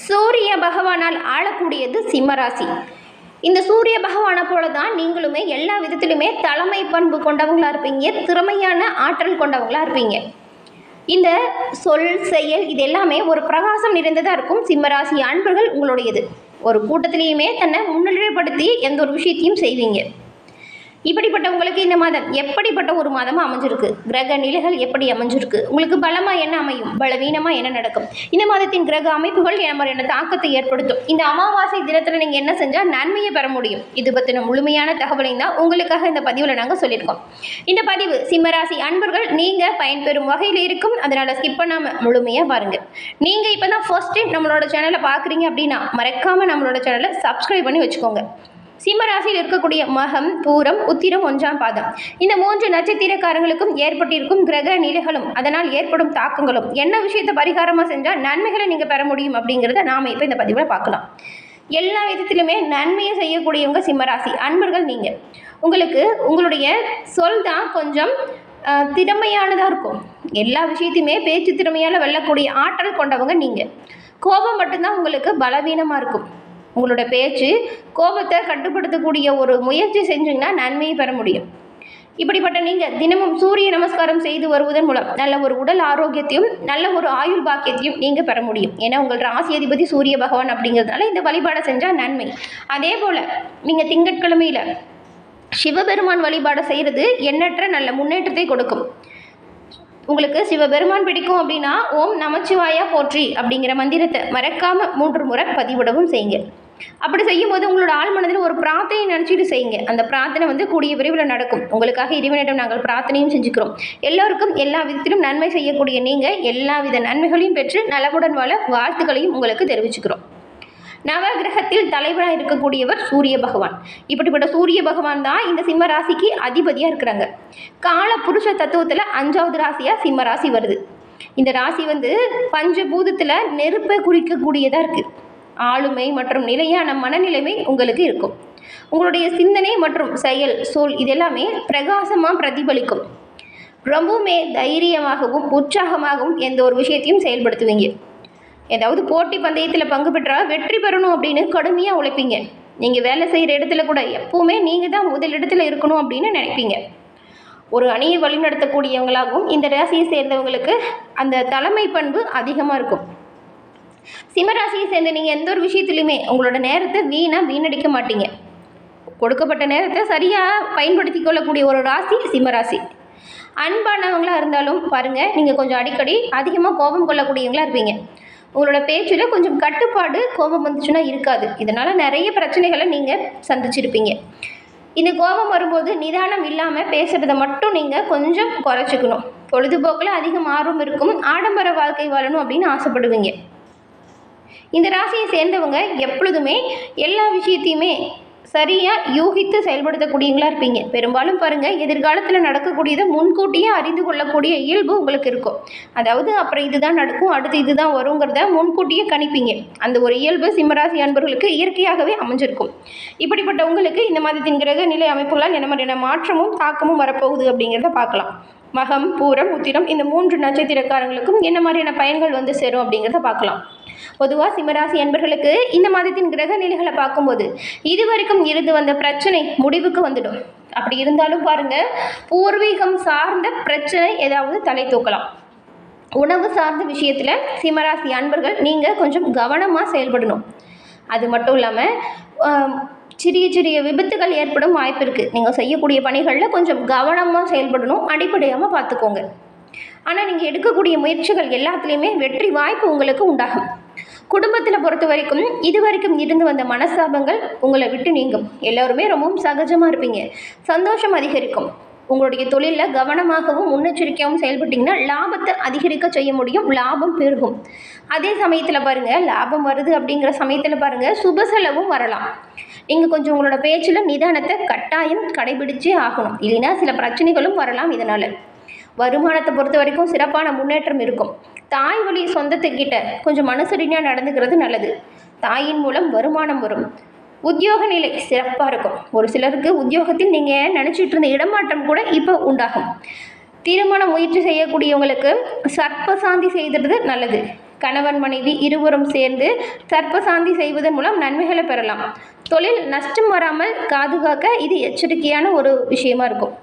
சூரிய பகவானால் ஆளக்கூடியது சிம்மராசி. இந்த சூரிய பகவானை போல தான் நீங்களுமே எல்லா விதத்திலுமே தலைமை பண்பு கொண்டவங்களா இருப்பீங்க, திறமையான ஆற்றல் கொண்டவங்களா இருப்பீங்க. இந்த சொல் செயல் இது எல்லாமே ஒரு பிரகாசம் நிறைந்ததாக இருக்கும். சிம்மராசி அன்பர்கள் உங்களுடையது. ஒரு கூட்டத்திலையுமே தன்னை முன்னிலைப்படுத்தி எந்த ஒரு விஷயத்தையும் செய்வீங்க. இப்படிப்பட்டவங்களுக்கு இந்த மாதம் எப்படிப்பட்ட ஒரு மாதமாக அமைஞ்சிருக்கு, கிரக நிலைகள் எப்படி அமைஞ்சிருக்கு, உங்களுக்கு பலமாக என்ன அமையும், பலவீனமாக என்ன நடக்கும், இந்த மாதத்தின் கிரக அமைப்புகள் என்ன தாக்கத்தை ஏற்படுத்தும், இந்த அமாவாசை தினத்தில் நீங்கள் என்ன செஞ்சால் நன்மையை பெற முடியும், இது பற்றின முழுமையான தகவலையும் தான் உங்களுக்காக இந்த பதிவில் நாங்கள் சொல்லியிருக்கோம். இந்த பதிவு சிம்மராசி அன்பர்கள் நீங்கள் பயன்பெறும் வகையில் இருக்கும். அதனால் ஸ்கிப் பண்ணாமல் முழுமையாக பாருங்கள். நீங்கள் இப்போ தான் ஃபர்ஸ்ட் டைம் நம்மளோட சேனலை பார்க்குறீங்க அப்படின்னா மறக்காமல் நம்மளோட சேனலை சப்ஸ்கிரைப் பண்ணி வச்சுக்கோங்க. சிம்மராசியில் இருக்கக்கூடிய மகம், பூரம், உத்திரம், 1ஆம் பாதம் இந்த 3 நட்சத்திரக்காரங்களுக்கும் ஏற்பட்டிருக்கும் கிரக நிலைகளும் அதனால் ஏற்படும் தாக்கங்களும் என்ன விஷயத்தை பரிகாரமாக செஞ்சால் நன்மைகளை நீங்கள் பெற முடியும் அப்படிங்கிறத நாம் இப்போ இந்த பதிவில் பார்க்கலாம். எல்லா விதத்திலுமே நன்மையை செய்யக்கூடியவங்க சிம்மராசி அன்பர்கள் நீங்கள். உங்களுக்கு உங்களுடைய சொல் தான் கொஞ்சம் திறமையானதாக இருக்கும். எல்லா விஷயத்தையுமே பேச்சு திறமையால் வெல்லக்கூடிய ஆற்றல் கொண்டவங்க நீங்கள். கோபம் மட்டும்தான் உங்களுக்கு பலவீனமாக இருக்கும். உங்களோட பேச்சு கோபத்தை கட்டுப்படுத்தக்கூடிய ஒரு முயற்சி செஞ்சீங்கன்னா நன்மையை பெற முடியும். இப்படிப்பட்ட நீங்கள் தினமும் சூரிய நமஸ்காரம் செய்து வருவதன் மூலம் நல்ல ஒரு உடல் ஆரோக்கியத்தையும் நல்ல ஒரு ஆயுள் பாக்கியத்தையும் நீங்கள் பெற முடியும். ஏன்னா உங்கள் ராசி அதிபதி சூரிய பகவான் அப்படிங்கிறதுனால இந்த வழிபாடை செஞ்சால் நன்மை. அதே போல் நீங்கள் திங்கட்கிழமையில் சிவபெருமான் வழிபாடை செய்கிறது எண்ணற்ற நல்ல முன்னேற்றத்தை கொடுக்கும். உங்களுக்கு சிவபெருமான் பிடிக்கும் அப்படின்னா ஓம் நமச்சிவாயா போற்றி அப்படிங்கிற மந்திரத்தை மறக்காமல் 3 முறை பதிவிடவும் செய்யுங்க. அப்படி செய்யும் போது உங்களோட ஆள் மனதில் ஒரு பிரார்த்தனை நினச்சிட்டு செய்யுங்க. அந்த பிரார்த்தனை கூடிய விரைவில் நடக்கும். உங்களுக்காக இறைவனிடம் நாங்கள் பிரார்த்தனையும் செஞ்சுக்கிறோம். எல்லோருக்கும் எல்லா விதத்திலும் நன்மை செய்யக்கூடிய நீங்கள் எல்லா வித நன்மைகளையும் பெற்று நலமுடன் வாழ வாழ்த்துக்களையும் உங்களுக்கு தெரிவிச்சுக்கிறோம். நவகிரகத்தில் தலைவராக இருக்கக்கூடியவர் சூரிய பகவான். இப்படிப்பட்ட சூரிய பகவான் தான் இந்த சிம்ம ராசிக்கு அதிபதியாக இருக்கிறாங்க. கால புருஷ தத்துவத்தில் 5வது ராசியாக சிம்ம ராசி வருது. இந்த ராசி பஞ்சபூதத்தில் நெருப்பை குறிக்கக்கூடியதாக இருக்குது. ஆளுமை மற்றும் நிலையான மனநிலைமை உங்களுக்கு இருக்கும். உங்களுடைய சிந்தனை மற்றும் செயல் சொல் இதெல்லாமே பிரகாசமாக பிரதிபலிக்கும். ரொம்பவுமே தைரியமாகவும் உற்சாகமாகவும் எந்த ஒரு விஷயத்தையும் செயல்படுத்துவீங்க. ஏதாவது போட்டி பந்தயத்தில் பங்கு பெற்றால் வெற்றி பெறணும் அப்படின்னு கடுமையாக உழைப்பீங்க. நீங்கள் வேலை செய்கிற இடத்துல கூட எப்போவுமே நீங்கள் தான் முதலிடத்தில் இருக்கணும் அப்படின்னு நினைப்பீங்க. ஒரு அணியை வழிநடத்தக்கூடியவங்களாகவும் இந்த ராசியை சேர்ந்தவங்களுக்கு அந்த தலைமை பண்பு அதிகமாக இருக்கும். சிம்மராசியை சேர்ந்த நீங்கள் எந்த ஒரு விஷயத்துலையுமே உங்களோட நேரத்தை வீணடிக்க மாட்டீங்க. கொடுக்கப்பட்ட நேரத்தை சரியாக பயன்படுத்தி கொள்ளக்கூடிய ஒரு ராசி சிம்மராசி. அன்பானவங்களாக இருந்தாலும் பாருங்கள், நீங்கள் கொஞ்சம் அடிக்கடி அதிகமாக கோபம் கொள்ளக்கூடியவங்களாக இருப்பீங்க. உங்களோட பேச்சில் கொஞ்சம் கட்டுப்பாடு கோபம் வந்துச்சுன்னா இருக்காது. இதனால் நிறைய பிரச்சனைகளை நீங்கள் சந்திச்சிருப்பீங்க. இந்த கோபம் வரும்போது நிதானம் இல்லாமல் பேசுகிறத மட்டும் நீங்கள் கொஞ்சம் குறைச்சிக்கணும். பொழுதுபோக்கில் அதிகம் ஆர்வம் இருக்கும். ஆடம்பர வாழ்க்கை வாழணும் அப்படின்னு ஆசைப்படுவீங்க. இந்த ராசியை சேர்ந்தவங்க எப்பொழுதுமே எல்லா விஷயத்தையுமே சரியாக யூகித்து செயல்படுத்தக்கூடியவங்களா இருப்பீங்க. பெரும்பாலும் பாருங்கள், எதிர்காலத்தில் நடக்கக்கூடியதை முன்கூட்டியே அறிந்து கொள்ளக்கூடிய இயல்பு உங்களுக்கு இருக்கும். அதாவது அப்புறம் இதுதான் நடக்கும், அடுத்து இதுதான் வருங்கிறத முன்கூட்டியே கணிப்பீங்க. அந்த ஒரு இயல்பு சிம்மராசி அன்பர்களுக்கு இயற்கையாகவே அமைஞ்சிருக்கும். இப்படிப்பட்ட உங்களுக்கு இந்த மாதத்தின் கிரக நிலை அமைப்புகளால் என்ன மாதிரியான மாற்றமும் தாக்கமும் வரப்போகுது அப்படிங்கிறத பார்க்கலாம். மகம், பூரம், உத்திரம் இந்த 3 நட்சத்திரக்காரங்களுக்கும் என்ன மாதிரியான பயன்கள் சேரும் அப்படிங்கிறத பார்க்கலாம். பொதுவாக சிம்மராசி அன்பர்களுக்கு இந்த மாதத்தின் கிரக நிலைகளை பார்க்கும்போது இதுவரைக்கும் இருந்து வந்த பிரச்சனை முடிவுக்கு வந்துடும். அப்படி இருந்தாலும் பாருங்கள், பூர்வீகம் சார்ந்த பிரச்சனை ஏதாவது தலை தூக்கலாம். உணவு சார்ந்த விஷயத்தில் சிம்மராசி அன்பர்கள் நீங்கள் கொஞ்சம் கவனமாக செயல்படணும். அது மட்டும் இல்லாமல் சிறிய விபத்துகள் ஏற்படும் வாய்ப்பு இருக்குது. நீங்கள் செய்யக்கூடிய பணிகளில் கொஞ்சம் கவனமாக செயல்படணும். அடிப்படையாக பார்த்துக்கோங்க. ஆனால் நீங்கள் எடுக்கக்கூடிய முயற்சிகள் எல்லாத்துலேயுமே வெற்றி வாய்ப்பு உங்களுக்கு உண்டாகும். குடும்பத்தில் பொறுத்த வரைக்கும் இதுவரைக்கும் இருந்து வந்த மனஸ்தாபங்கள் உங்களை விட்டு நீங்கும். எல்லோருமே ரொம்பவும் சகஜமாக இருப்பீங்க. சந்தோஷம் அதிகரிக்கும். உங்களுடைய தொழிலில் கவனமாகவும் முன்னெச்சரிக்கையாகவும் செயல்பட்டிங்கன்னா லாபத்தை அதிகரிக்க செய்ய முடியும். லாபம் பெருகும். அதே சமயத்தில் பாருங்கள், லாபம் வருது அப்படிங்கிற சமயத்தில் பாருங்கள், சுப செலவும் வரலாம். நீங்கள் கொஞ்சம் உங்களோட பேச்சில் நிதானத்தை கட்டாயம் கடைபிடிச்சே ஆகணும். இல்லைன்னா சில பிரச்சனைகளும் வரலாம். இதனால் வருமானத்தை பொறுத்த வரைக்கும் சிறப்பான முன்னேற்றம் இருக்கும். தாய் வழி சொந்தத்துக்கிட்ட கொஞ்சம் மனசரியாக நடந்துக்கிறது நல்லது. தாயின் மூலம் வருமானம் வரும். உத்தியோக நிலை சிறப்பாக இருக்கும். ஒரு சிலருக்கு உத்தியோகத்தில் நீங்கள் நினச்சிட்டு இருந்த இடமாற்றம் கூட இப்போ உண்டாகும். திருமண முயற்சி செய்யக்கூடியவங்களுக்கு சர்ப்பசாந்தி செய்கிறது நல்லது. கணவன் மனைவி இருவரும் சேர்ந்து சர்ப்பசாந்தி செய்வதன் மூலம் நன்மைகளை பெறலாம். தொழில் நஷ்டம் வராமல் பாதுகாக்க இது எச்சரிக்கையான ஒரு விஷயமா இருக்கும்.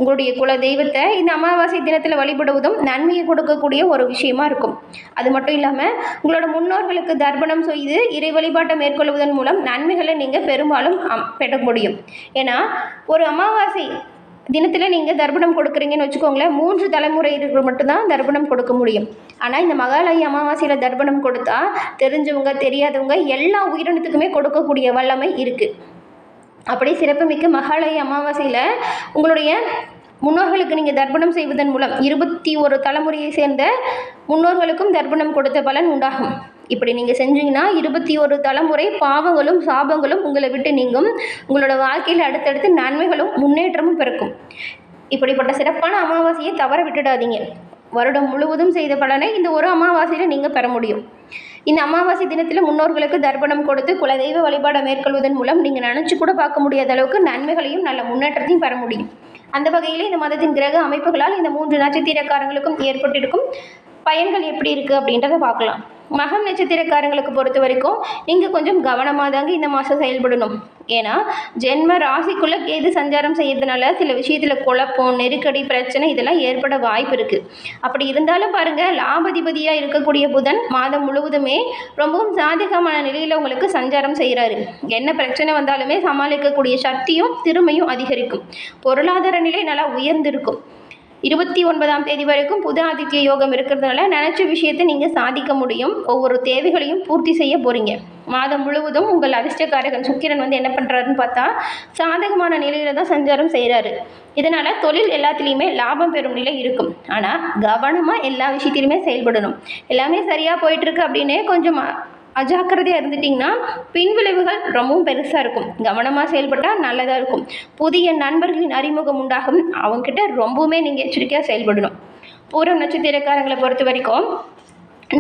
உங்களுடைய குல தெய்வத்தை இந்த அமாவாசை தினத்தில் வழிபடுவதும் நன்மையை கொடுக்கக்கூடிய ஒரு விஷயமா இருக்கும். அது மட்டும் இல்லாமல் உங்களோட முன்னோர்களுக்கு தர்ப்பணம் செய்து இறை வழிபாட்டை மேற்கொள்வதன் மூலம் நன்மைகளை நீங்கள் பெரும்பாலும் பெற முடியும். ஏன்னா ஒரு அமாவாசை தினத்தில் நீங்கள் தர்ப்பணம் கொடுக்குறீங்கன்னு வச்சுக்கோங்களேன், 3 தலைமுறைகளுக்கு மட்டும்தான் தர்ப்பணம் கொடுக்க முடியும். ஆனால் இந்த மகாலய அமாவாசையில் தர்ப்பணம் கொடுத்தா தெரிஞ்சவங்க தெரியாதவங்க எல்லா உயிரினத்துக்குமே கொடுக்கக்கூடிய வல்லமை இருக்குது. அப்படி சிறப்புமிக்க மகாலய அமாவாசையில் உங்களுடைய முன்னோர்களுக்கு நீங்கள் தர்ப்பணம் செய்வதன் மூலம் 21 தலைமுறையை சேர்ந்த முன்னோர்களுக்கும் தர்ப்பணம் கொடுத்த பலன் உண்டாகும். இப்படி நீங்கள் செஞ்சீங்கன்னா 21 தலைமுறை பாவங்களும் சாபங்களும் உங்களை விட்டு நீங்கும். உங்களோட வாழ்க்கையில் அடுத்தடுத்து நன்மைகளும் முன்னேற்றமும் பிறக்கும். இப்படிப்பட்ட சிறப்பான அமாவாசையை தவற விட்டுடாதீங்க. வருடம் முழுவதும் செய்த பலனை இந்த ஒரு அமாவாசையில் நீங்கள் பெற முடியும். இந்த அமாவாசை தினத்தில் முன்னோர்களுக்கு தர்ப்பணம் கொடுத்து குலதெய்வ வழிபாடை மேற்கொள்வதன் மூலம் நீங்கள் நினச்சி கூட பார்க்க முடியாத அளவுக்கு நன்மைகளையும் நல்ல முன்னேற்றத்தையும் பெற முடியும். அந்த வகையில் இந்த மதத்தின் கிரக அமைப்புகளால் இந்த 3 நட்சத்திரக்காரங்களுக்கும் ஏற்பட்டிருக்கும் பயன்கள் எப்படி இருக்குது அப்படின்றத பார்க்கலாம். மகம் நட்சத்திரக்காரங்களுக்கு பொறுத்த வரைக்கும் நீங்கள் கொஞ்சம் கவனமாக தாங்க இந்த மாதம் செயல்படணும். ஏன்னா ஜென்ம ராசிக்குள்ளே கேது சஞ்சாரம் செய்யறதுனால சில விஷயத்தில் குழப்பம், நெருக்கடி, பிரச்சனை இதெல்லாம் ஏற்பட வாய்ப்பு இருக்குது. அப்படி இருந்தாலும் பாருங்கள், லாபதிபதியாக இருக்கக்கூடிய புதன் மாதம் முழுவதுமே ரொம்பவும் சாதகமான நிலையில் உங்களுக்கு சஞ்சாரம் செய்கிறாரு. என்ன பிரச்சனை வந்தாலுமே சமாளிக்கக்கூடிய சக்தியும் திறமையும் அதிகரிக்கும். பொருளாதார நிலை நல்லா உயர்ந்திருக்கும். 29ஆம் தேதி வரைக்கும் புத ஆதித்ய யோகம் இருக்கிறதுனால நினச்ச விஷயத்தை நீங்கள் சாதிக்க முடியும். ஒவ்வொரு தேவைகளையும் பூர்த்தி செய்ய போகிறீங்க. மாதம் முழுவதும் உங்கள் அதிர்ஷ்டக்காரகன் சுக்கிரன் என்ன பண்ணுறாருன்னு பார்த்தா சாதகமான நிலையில் தான் சஞ்சாரம் செய்கிறாரு. இதனால் தொழில் எல்லாத்துலேயுமே லாபம் பெறும் நிலை இருக்கும். ஆனால் கவனமாக எல்லா விஷயத்திலுமே செயல்படணும். எல்லாமே சரியாக போயிட்டுருக்கு அப்படின்னு கொஞ்சம் அஜாக்கிரதையாக இருந்துட்டிங்கன்னா பின்விளைவுகள் ரொம்பவும் பெருசாக இருக்கும். கவனமாக செயல்பட்டால் நல்லதாக இருக்கும். புதிய நண்பர்களின் அறிமுகம் உண்டாகும். அவங்ககிட்ட ரொம்பவுமே நீங்கள் எச்சரிக்கையாக செயல்படணும். பூரம் நட்சத்திரக்காரங்களை பொறுத்த வரைக்கும்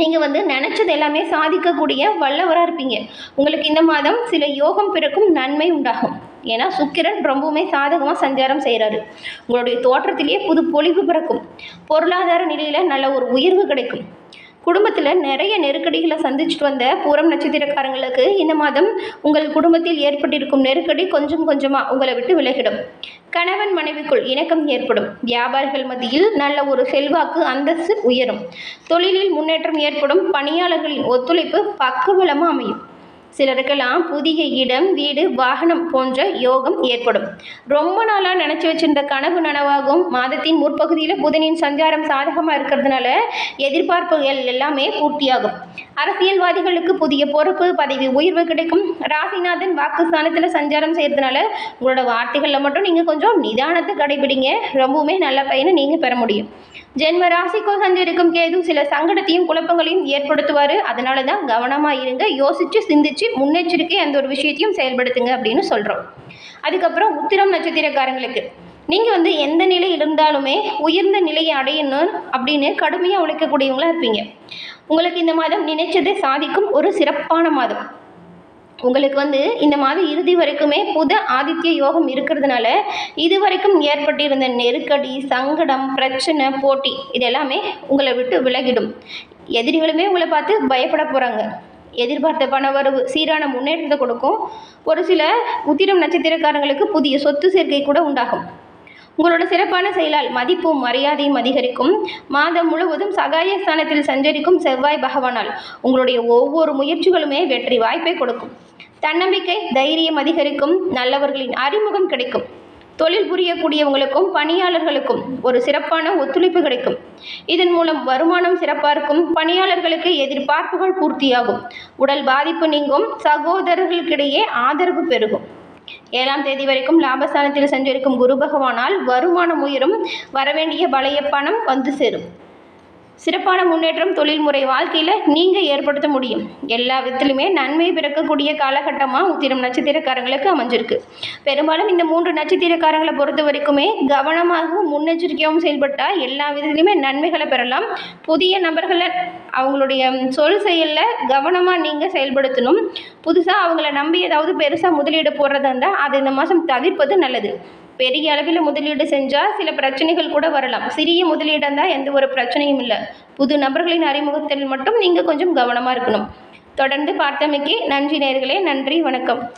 நீங்கள் நினச்சது எல்லாமே சாதிக்கக்கூடிய வல்லவராக இருப்பீங்க. உங்களுக்கு இந்த மாதம் சில யோகம் பிறக்கும், நன்மை உண்டாகும். ஏன்னா சுக்கிரன் ரொம்பவுமே சாதகமாக சஞ்சாரம் செய்கிறாரு. உங்களுடைய தோற்றத்திலேயே புது பொலிவு பிறக்கும். பொருளாதார நிலையில் நல்ல ஒரு உயர்வு கிடைக்கும். குடும்பத்தில் நிறைய நெருக்கடிகளை சந்திச்சுட்டு வந்த பூரம் நட்சத்திரக்காரங்களுக்கு இந்த மாதம் உங்கள் குடும்பத்தில் ஏற்பட்டிருக்கும் நெருக்கடி கொஞ்சம் கொஞ்சமாக உங்களை விட்டு விலகிடும். கணவன் மனைவிக்குள் இணக்கம் ஏற்படும். வியாபாரிகள் மத்தியில் நல்ல ஒரு செல்வாக்கு, அந்தஸ்து உயரும். தொழிலில் முன்னேற்றம் ஏற்படும். பணியாளர்களின் ஒத்துழைப்பு பக்கபலமாக அமையும். சிலருக்கெல்லாம் புதிய இடம், வீடு, வாகனம் போன்ற யோகம் ஏற்படும். ரொம்ப நாளாக நினச்சி வச்சிருந்த கனவு நனவாகும். மாதத்தின் முற்பகுதியில் புதனின் சஞ்சாரம் சாதகமாக இருக்கிறதுனால எதிர்பார்ப்புகள் எல்லாமே பூர்த்தியாகும். அரசியல்வாதிகளுக்கு புதிய பொறுப்பு, பதவி உயர்வு கிடைக்கும். ராசிநாதன் வாக்குஸ்தானத்தில் சஞ்சாரம் செய்கிறதுனால உங்களோட வார்த்தைகளில் மட்டும் நீங்கள் கொஞ்சம் நிதானத்தை கடைபிடிங்க. ரொம்பவுமே நல்ல பயனை நீங்கள் பெற முடியும். ஜென்ம ராசிக்கோ சஞ்சரிக்கும் கேது சில சங்கடத்தையும் குழப்பங்களையும் ஏற்படுத்துவார். அதனால தான் கவனமாக இருங்க. யோசித்து சிந்திச்சு முன்னெச்சரிக்கை அந்த ஒரு விஷயத்தையும் செயல்படுத்துங்க அப்படின்னு சொல்கிறோம். அதுக்கப்புறம் உத்திரம் நட்சத்திரக்காரங்களுக்கு நீங்கள் எந்த நிலை இருந்தாலுமே உயர்ந்த நிலையை அடையணும் அப்படின்னு கடுமையாக உழைக்கக்கூடியவங்களாக இருப்பீங்க. உங்களுக்கு இந்த மாதம் நினைச்சதை சாதிக்கும் ஒரு சிறப்பான மாதம். உங்களுக்கு இந்த மாதம் இறுதி வரைக்குமே புத ஆதித்ய யோகம் இருக்கிறதுனால இது வரைக்கும் ஏற்பட்டிருந்த நெருக்கடி, சங்கடம், பிரச்சனை, போட்டி இதெல்லாமே உங்களை விட்டு விலகிடும். எதிரிகளுமே உங்களை பார்த்து பயப்பட போகிறாங்க. எதிர்பார்த்த பணவரவு சீரான முன்னேற்றத்தை கொடுக்கும். ஒரு சில உத்திரம் நட்சத்திரக்காரங்களுக்கு புதிய சொத்து சேர்க்கை கூட உண்டாகும். உங்களோட சிறப்பான செயலால் மதிப்பும் மரியாதையும் அதிகரிக்கும். மாதம் முழுவதும் சகாய ஸ்தானத்தில் சஞ்சரிக்கும் செவ்வாய் பகவானால் உங்களுடைய ஒவ்வொரு முயற்சிகளுமே வெற்றி வாய்ப்பை கொடுக்கும். தன்னம்பிக்கை, தைரியம் அதிகரிக்கும். நல்லவர்களின் அறிமுகம் கிடைக்கும். தொழில் புரியக்கூடியவங்களுக்கும் பணியாளர்களுக்கும் ஒரு சிறப்பான ஒத்துழைப்பு கிடைக்கும். இதன் மூலம் வருமானம் சிறப்பாக இருக்கும். பணியாளர்களுக்கு எதிர்பார்ப்புகள் பூர்த்தியாகும். உடல் பாதிப்பு நீங்கும். சகோதரர்களுக்கிடையே ஆதரவு பெருகும். 7ஆம் தேதி வரைக்கும் லாபஸ்தானத்தில் சஞ்சரிக்கும் குரு பகவானால் வருமானம் உயரும். வரவேண்டிய பழைய பணம் சேரும். சிறப்பான முன்னேற்றம் தொழில்முறை வாழ்க்கையில் நீங்கள் ஏற்படுத்த முடியும். எல்லா விதத்திலுமே நன்மை பிறக்கக்கூடிய காலகட்டமாக உத்திரம் நட்சத்திரக்காரங்களுக்கு அமைஞ்சிருக்கு. பெரும்பாலும் இந்த 3 நட்சத்திரக்காரங்களை பொறுத்த வரைக்குமே கவனமாகவும் முன்னெச்சரிக்கையாகவும் செயல்பட்டால் எல்லா விதத்திலுமே நன்மைகளை பெறலாம். புதிய நபர்களை அவங்களுடைய சொல் செயலில் கவனமாக நீங்கள் செயல்படுத்தணும். புதுசாக அவங்கள நம்பி ஏதாவது பெருசாக முதலீடு போடுறதா இருந்தால் அதை இந்த மாதம் தவிர்ப்பது நல்லது. பெரிய அளவில் முதலீடு செஞ்சால் சில பிரச்சனைகள் கூட வரலாம். சிறிய முதலீடாக இருந்தால் எந்த ஒரு பிரச்சனையும் இல்லை. புது நபர்களின் அறிமுகத்தில் மட்டும் நீங்கள் கொஞ்சம் கவனமாக இருக்கணும். தொடர்ந்து பார்த்தமைக்கு நன்றி நேயர்களே. நன்றி, வணக்கம்.